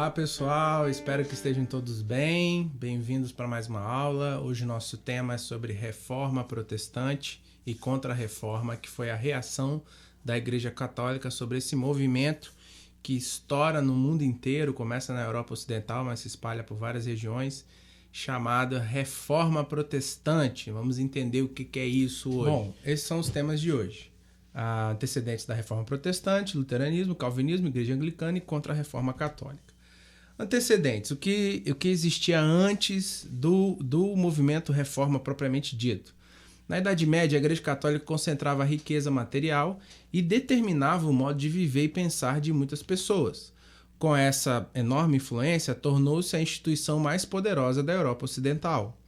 Olá pessoal, espero que estejam todos bem. Bem-vindos para mais uma aula. Hoje nosso tema é sobre reforma protestante e contra-reforma, que foi a reação da Igreja Católica sobre esse movimento que estoura no mundo inteiro, começa na Europa Ocidental, mas se espalha por várias regiões, chamada Reforma Protestante. Vamos entender o que é isso hoje. Bom, esses são os temas de hoje. Antecedentes da Reforma Protestante, Luteranismo, Calvinismo, Igreja Anglicana e Contra-Reforma Católica. Antecedentes, o que existia antes do movimento Reforma propriamente dito. Na Idade Média, a Igreja Católica concentrava a riqueza material e determinava o modo de viver e pensar de muitas pessoas. Com essa enorme influência, tornou-se a instituição mais poderosa da Europa Ocidental.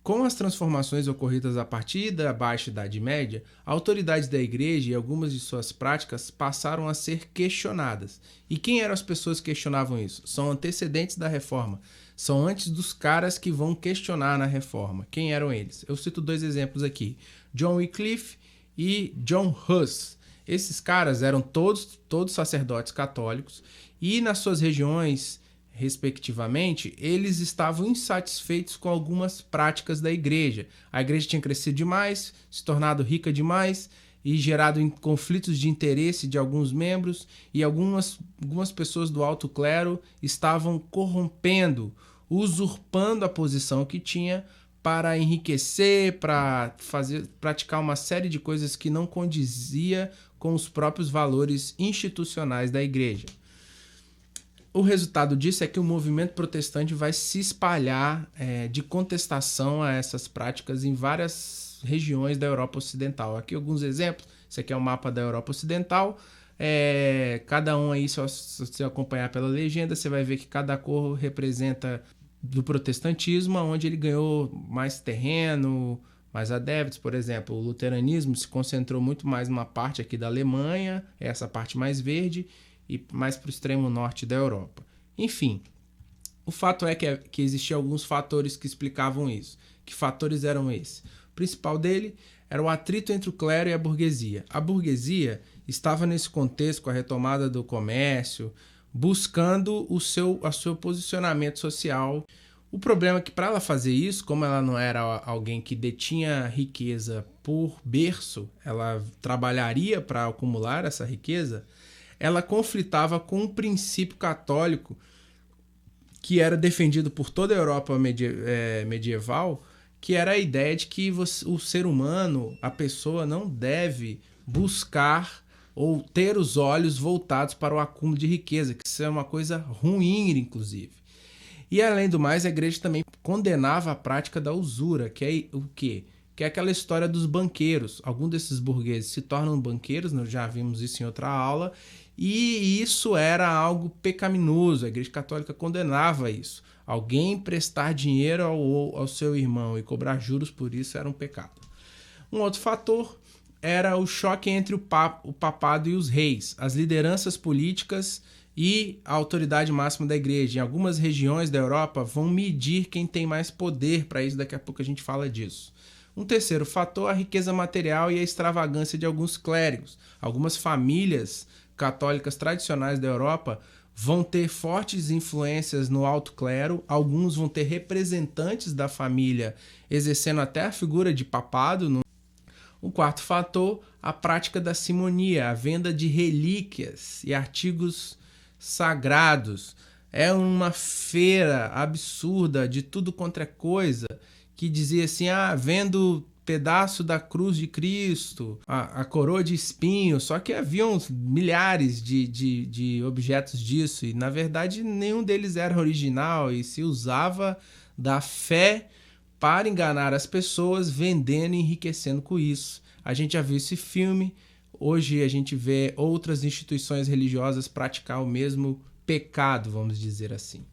Com as transformações ocorridas a partir da Baixa Idade Média, a autoridade da Igreja e algumas de suas práticas passaram a ser questionadas. E quem eram as pessoas que questionavam isso? São antecedentes da Reforma. São antes dos caras que vão questionar na Reforma. Quem eram eles? Eu cito dois exemplos aqui. John Wycliffe e John Huss. Esses caras eram todos sacerdotes católicos e nas suas regiões, respectivamente, eles estavam insatisfeitos com algumas práticas da igreja. A igreja tinha crescido demais, se tornado rica demais e gerado conflitos de interesse de alguns membros, e algumas pessoas do alto clero estavam corrompendo, usurpando a posição que tinha para enriquecer, para praticar uma série de coisas que não condizia com os próprios valores institucionais da igreja. O resultado disso é que o movimento protestante vai se espalhar de contestação a essas práticas em várias regiões da Europa Ocidental. Aqui alguns exemplos. Esse aqui é o mapa da Europa Ocidental. Cada um aí, se você acompanhar pela legenda, você vai ver que cada cor representa do protestantismo, onde ele ganhou mais terreno, mais adeptos. Por exemplo, o luteranismo se concentrou muito mais numa parte aqui da Alemanha, essa parte mais verde, e mais para o extremo norte da Europa. Enfim, o fato é que existiam alguns fatores que explicavam isso. Que fatores eram esses? O principal dele era o atrito entre o clero e a burguesia. A burguesia estava nesse contexto, com a retomada do comércio, buscando o seu posicionamento social. O problema é que, para ela fazer isso, como ela não era alguém que detinha riqueza por berço, ela trabalharia para acumular essa riqueza, ela conflitava com um princípio católico que era defendido por toda a Europa medieval, que era a ideia de que o ser humano, a pessoa, não deve buscar ou ter os olhos voltados para o acúmulo de riqueza, que isso é uma coisa ruim, inclusive. E, além do mais, a igreja também condenava a prática da usura, que é o quê? Que é aquela história dos banqueiros. Alguns desses burgueses se tornam banqueiros, nós já vimos isso em outra aula, e isso era algo pecaminoso. A Igreja Católica condenava isso. Alguém emprestar dinheiro ao seu irmão e cobrar juros por isso era um pecado. Um outro fator era o choque entre o papado e os reis, as lideranças políticas e a autoridade máxima da igreja. Em algumas regiões da Europa vão medir quem tem mais poder. Para isso, daqui a pouco a gente fala disso. Um terceiro fator, a riqueza material e a extravagância de alguns clérigos. Algumas famílias católicas tradicionais da Europa vão ter fortes influências no alto clero, alguns vão ter representantes da família exercendo até a figura de papado. O quarto fator, a prática da simonia, a venda de relíquias e artigos sagrados. É uma feira absurda de tudo quanto é coisa, que dizia assim, vendo pedaço da cruz de Cristo, a coroa de espinhos, só que haviam milhares de objetos disso, e na verdade nenhum deles era original, e se usava da fé para enganar as pessoas, vendendo e enriquecendo com isso. A gente já viu esse filme, hoje a gente vê outras instituições religiosas praticar o mesmo pecado, vamos dizer assim.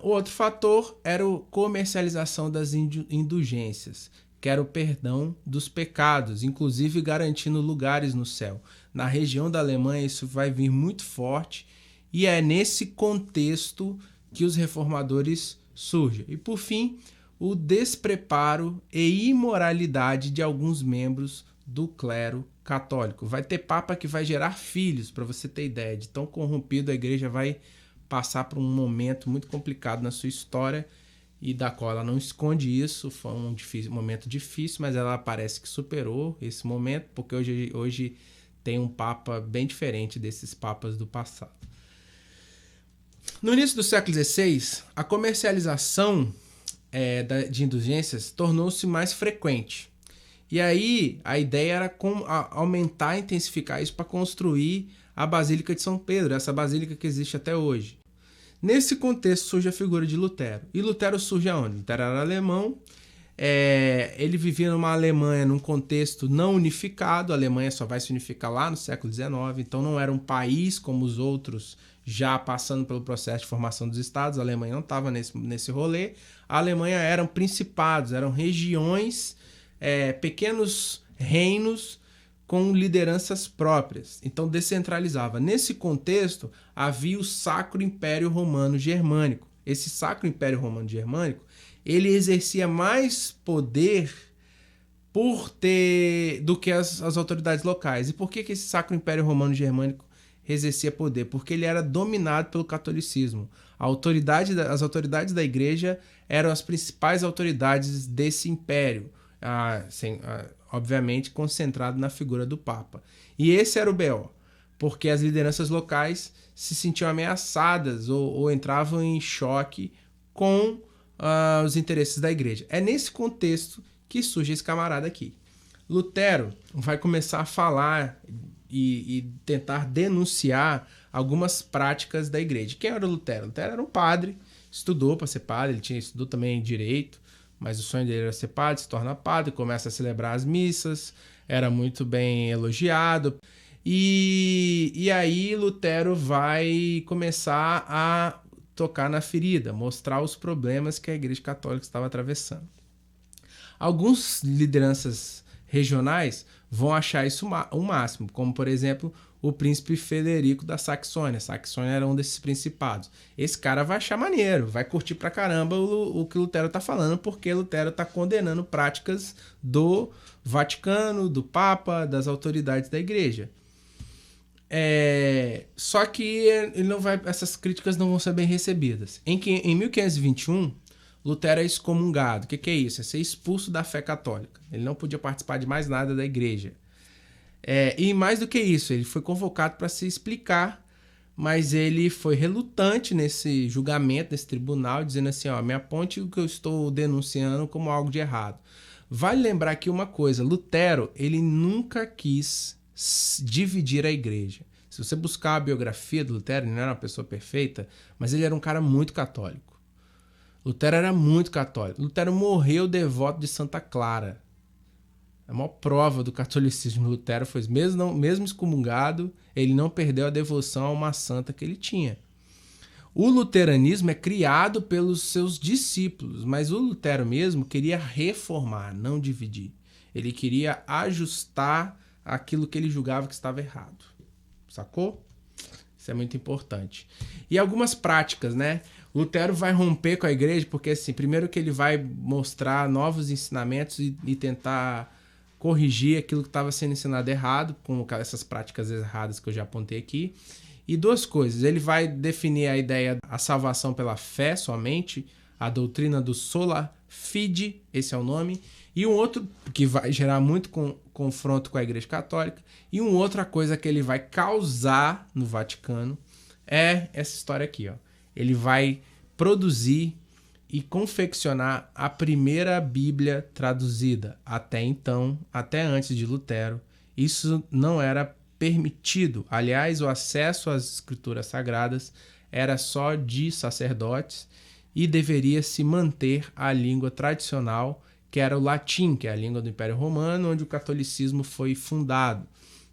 O outro fator era a comercialização das indulgências, que era o perdão dos pecados, inclusive garantindo lugares no céu. Na região da Alemanha isso vai vir muito forte, e é nesse contexto que os reformadores surgem. E por fim, o despreparo e imoralidade de alguns membros do clero católico. Vai ter papa que vai gerar filhos, para você ter ideia de tão corrompido a igreja vai passar por um momento muito complicado na sua história e da qual ela não esconde isso. Foi um momento difícil, mas ela parece que superou esse momento, porque hoje tem um papa bem diferente desses papas do passado. No início do século XVI, a comercialização de indulgências tornou-se mais frequente. E aí a ideia era aumentar, intensificar isso para construir a Basílica de São Pedro, essa basílica que existe até hoje. Nesse contexto surge a figura de Lutero. E Lutero surge aonde? Lutero era alemão, ele vivia numa Alemanha num contexto não unificado, a Alemanha só vai se unificar lá no século XIX, então não era um país como os outros, já passando pelo processo de formação dos estados. A Alemanha não estava nesse rolê. A Alemanha eram principados, eram regiões, pequenos reinos com lideranças próprias, então descentralizava. Nesse contexto, havia o Sacro Império Romano Germânico. Esse Sacro Império Romano Germânico, ele exercia mais poder do que as autoridades locais. E por que esse Sacro Império Romano Germânico exercia poder? Porque ele era dominado pelo catolicismo. As autoridades da igreja eram as principais autoridades desse império, obviamente concentrado na figura do Papa. E esse era o BO, porque as lideranças locais se sentiam ameaçadas ou entravam em choque com os interesses da igreja. É nesse contexto que surge esse camarada aqui. Lutero vai começar a falar e tentar denunciar algumas práticas da igreja. Quem era o Lutero? Lutero era um padre, estudou para ser padre, ele estudou também direito, mas o sonho dele era ser padre, se torna padre, começa a celebrar as missas, era muito bem elogiado. E aí Lutero vai começar a tocar na ferida, mostrar os problemas que a Igreja Católica estava atravessando. Algumas lideranças regionais vão achar isso o máximo, como por exemplo o príncipe Frederico da Saxônia. Saxônia era um desses principados. Esse cara vai achar maneiro, vai curtir pra caramba o que Lutero tá falando, porque Lutero tá condenando práticas do Vaticano, do Papa, das autoridades da igreja. Só que essas críticas não vão ser bem recebidas. Em 1521, Lutero é excomungado. O que é isso? É ser expulso da fé católica. Ele não podia participar de mais nada da igreja. E mais do que isso, ele foi convocado para se explicar, mas ele foi relutante nesse julgamento, nesse tribunal, dizendo assim, me aponte o que eu estou denunciando como algo de errado. Vale lembrar aqui uma coisa, Lutero, ele nunca quis dividir a igreja. Se você buscar a biografia do Lutero, ele não era uma pessoa perfeita, mas ele era um cara muito católico. Lutero era muito católico. Lutero morreu devoto de Santa Clara. A maior prova do catolicismo de Lutero foi mesmo excomungado, ele não perdeu a devoção a uma santa que ele tinha. O luteranismo é criado pelos seus discípulos, mas o Lutero mesmo queria reformar, não dividir. Ele queria ajustar aquilo que ele julgava que estava errado. Sacou? Isso é muito importante. E algumas práticas, né? Lutero vai romper com a igreja porque, assim, primeiro que ele vai mostrar novos ensinamentos e tentar corrigir aquilo que estava sendo ensinado errado, com essas práticas erradas que eu já apontei aqui. E duas coisas, ele vai definir a ideia da salvação pela fé somente, a doutrina do sola fide, esse é o nome, e um outro que vai gerar muito confronto com a Igreja Católica, e uma outra coisa que ele vai causar no Vaticano é essa história aqui, ó. Ele vai produzir e confeccionar a primeira Bíblia traduzida. Até então, até antes de Lutero, isso não era permitido. Aliás, o acesso às escrituras sagradas era só de sacerdotes e deveria se manter a língua tradicional, que era o latim, que é a língua do Império Romano, onde o catolicismo foi fundado.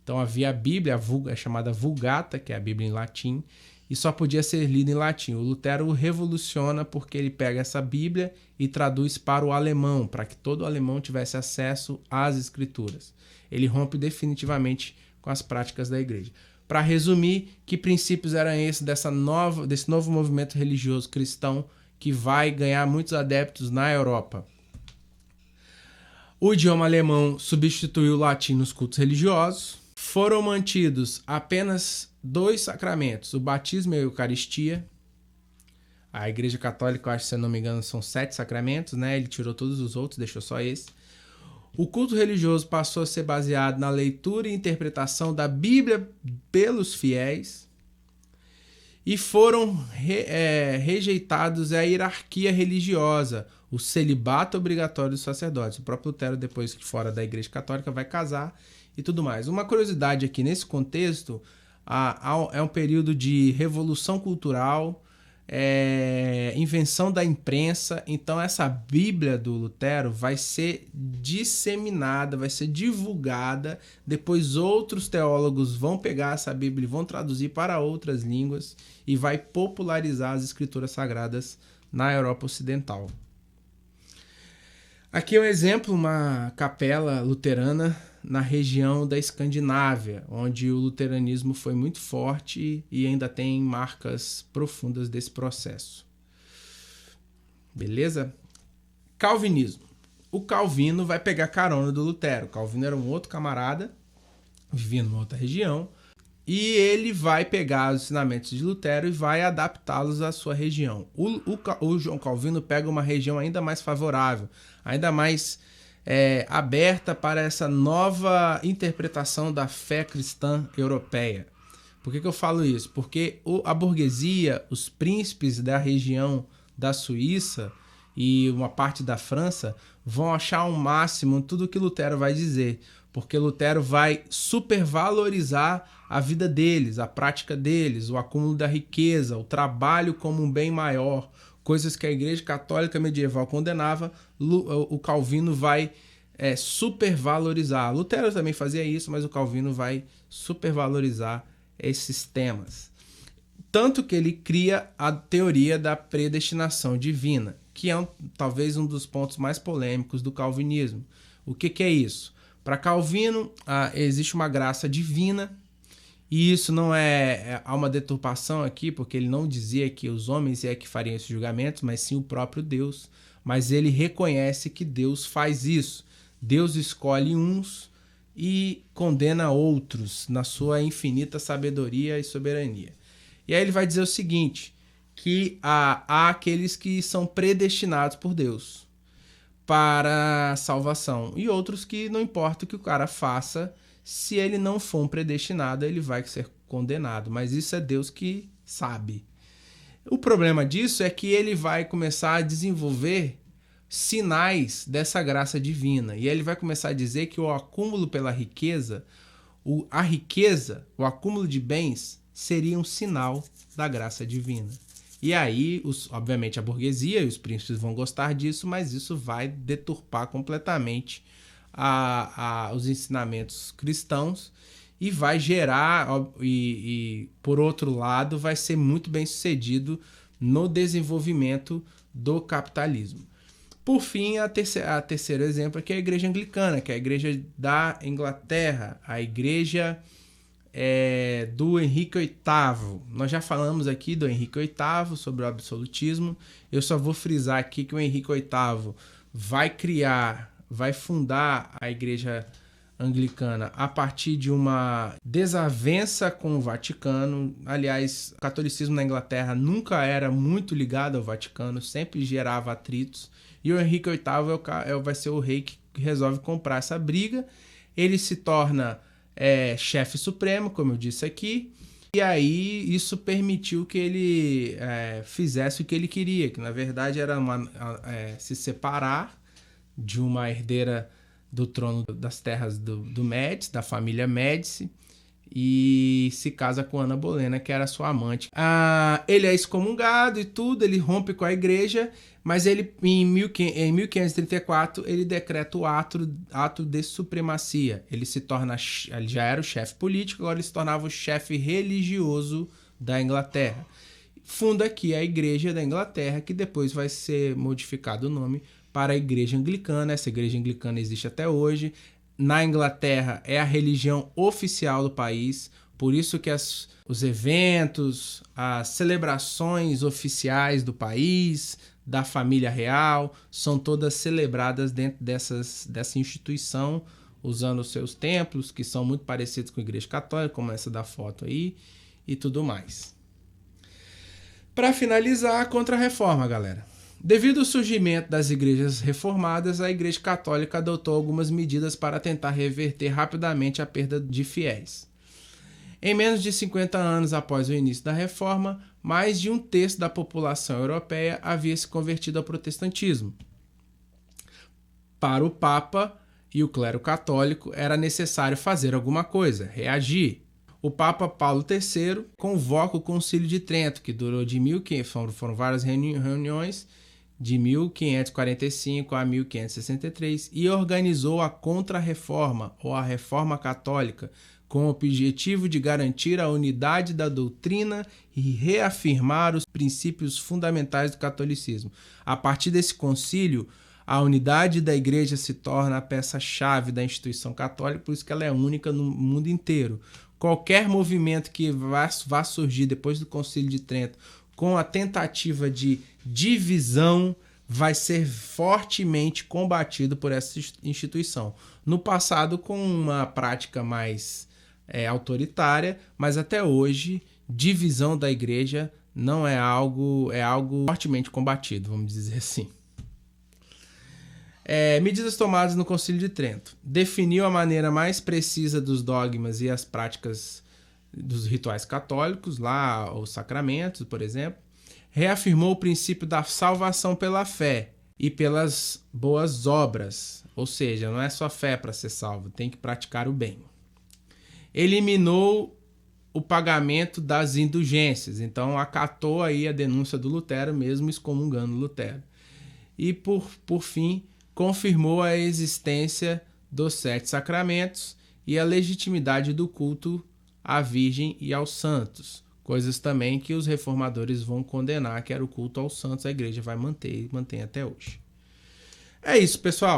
Então havia a Bíblia, chamada Vulgata, que é a Bíblia em latim, e só podia ser lida em latim. O Lutero revoluciona porque ele pega essa Bíblia e traduz para o alemão, para que todo alemão tivesse acesso às escrituras. Ele rompe definitivamente com as práticas da igreja. Para resumir, que princípios eram esses desse novo movimento religioso cristão que vai ganhar muitos adeptos na Europa? O idioma alemão substituiu o latim nos cultos religiosos. Foram mantidos apenas 2 sacramentos, o batismo e a Eucaristia. A Igreja Católica, eu acho, se eu não me engano, são 7 sacramentos, né? Ele tirou todos os outros, deixou só esse. O culto religioso passou a ser baseado na leitura e interpretação da Bíblia pelos fiéis. E foram rejeitados a hierarquia religiosa, o celibato obrigatório dos sacerdotes. O próprio Lutero, depois que fora da Igreja Católica, vai casar e tudo mais. Uma curiosidade aqui, nesse contexto, é um período de revolução cultural, invenção da imprensa. Então essa Bíblia do Lutero vai ser disseminada, vai ser divulgada. Depois outros teólogos vão pegar essa Bíblia e vão traduzir para outras línguas e vai popularizar as escrituras sagradas na Europa Ocidental. Aqui é um exemplo, uma capela luterana na região da Escandinávia, onde o luteranismo foi muito forte e ainda tem marcas profundas desse processo. Beleza? Calvinismo. O Calvino vai pegar carona do Lutero. O Calvino era um outro camarada, vivia numa outra região, e ele vai pegar os ensinamentos de Lutero e vai adaptá-los à sua região. O João Calvino pega uma região ainda mais favorável, ainda mais aberta para essa nova interpretação da fé cristã europeia. Por que eu falo isso? Porque a burguesia, os príncipes da região da Suíça e uma parte da França vão achar ao máximo tudo que Lutero vai dizer, porque Lutero vai supervalorizar a vida deles, a prática deles, o acúmulo da riqueza, o trabalho como um bem maior, coisas que a Igreja Católica medieval condenava. O Calvino vai supervalorizar. Lutero também fazia isso, mas o Calvino vai supervalorizar esses temas. Tanto que ele cria a teoria da predestinação divina, que é talvez um dos pontos mais polêmicos do calvinismo. O que é isso? Para Calvino, existe uma graça divina, e isso não há uma deturpação aqui, porque ele não dizia que os homens que fariam esses julgamentos, mas sim o próprio Deus. Mas ele reconhece que Deus faz isso. Deus escolhe uns e condena outros na sua infinita sabedoria e soberania. E aí ele vai dizer o seguinte, que há aqueles que são predestinados por Deus para a salvação, e outros que não importa o que o cara faça, se ele não for um predestinado, ele vai ser condenado. Mas isso é Deus que sabe. O problema disso é que ele vai começar a desenvolver sinais dessa graça divina. E ele vai começar a dizer que o acúmulo pela riqueza, o acúmulo de bens, seria um sinal da graça divina. E aí, obviamente, a burguesia e os príncipes vão gostar disso, mas isso vai deturpar completamente os ensinamentos cristãos e vai gerar, por outro lado, vai ser muito bem sucedido no desenvolvimento do capitalismo. Por fim, a terceiro exemplo aqui é a Igreja Anglicana, que é a Igreja da Inglaterra, a Igreja do Henrique VIII. Nós já falamos aqui do Henrique VIII, sobre o absolutismo. Eu só vou frisar aqui que o Henrique VIII vai fundar a Igreja Anglicana a partir de uma desavença com o Vaticano. Aliás, o catolicismo na Inglaterra nunca era muito ligado ao Vaticano, sempre gerava atritos. E o Henrique VIII vai ser o rei que resolve comprar essa briga. Ele se torna chefe supremo, como eu disse aqui, e aí isso permitiu que ele fizesse o que ele queria, que na verdade era se separar de uma herdeira do trono das terras do Médici, da família Médici, e se casa com Ana Bolena, que era sua amante. Ele é excomungado e tudo, ele rompe com a igreja, mas ele em 1534 ele decreta o ato de supremacia. Ele já era o chefe político, agora ele se tornava o chefe religioso da Inglaterra. Funda aqui a Igreja da Inglaterra, que depois vai ser modificado o nome para a Igreja Anglicana. Essa Igreja Anglicana existe até hoje. Na Inglaterra é a religião oficial do país. Por isso que os eventos, as celebrações oficiais do país, da família real, são todas celebradas dentro dessa instituição, usando os seus templos, que são muito parecidos com a Igreja Católica, como essa da foto aí, e tudo mais. Para finalizar, a Contra-Reforma, galera. Devido ao surgimento das igrejas reformadas, a Igreja Católica adotou algumas medidas para tentar reverter rapidamente a perda de fiéis. Em menos de 50 anos após o início da Reforma, mais de um terço da população europeia havia se convertido ao protestantismo. Para o Papa e o clero católico, era necessário fazer alguma coisa, reagir. O Papa Paulo III convoca o Concílio de Trento, que durou de 1500, foram várias reuniões, de 1545 a 1563, e organizou a Contra-Reforma, ou a Reforma Católica, com o objetivo de garantir a unidade da doutrina e reafirmar os princípios fundamentais do catolicismo. A partir desse concílio, a unidade da igreja se torna a peça-chave da instituição católica, por isso que ela é única no mundo inteiro. Qualquer movimento que vá surgir depois do Concílio de Trento com a tentativa de divisão vai ser fortemente combatido por essa instituição. No passado, com uma prática mais autoritária, mas até hoje, divisão da igreja não é algo fortemente combatido, vamos dizer assim. Medidas tomadas no Concílio de Trento. Definiu a maneira mais precisa dos dogmas e as práticas dos rituais católicos, lá os sacramentos, por exemplo. Reafirmou o princípio da salvação pela fé e pelas boas obras, ou seja, não é só fé para ser salvo, tem que praticar o bem. Eliminou o pagamento das indulgências, então acatou aí a denúncia do Lutero, mesmo excomungando Lutero. E por fim, confirmou a existência dos 7 sacramentos e a legitimidade do culto à Virgem e aos santos. Coisas também que os reformadores vão condenar, que era o culto aos santos, a igreja vai manter e mantém até hoje. É isso, pessoal.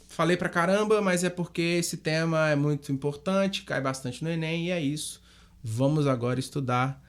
Falei pra caramba, mas é porque esse tema é muito importante, cai bastante no Enem e é isso. Vamos agora estudar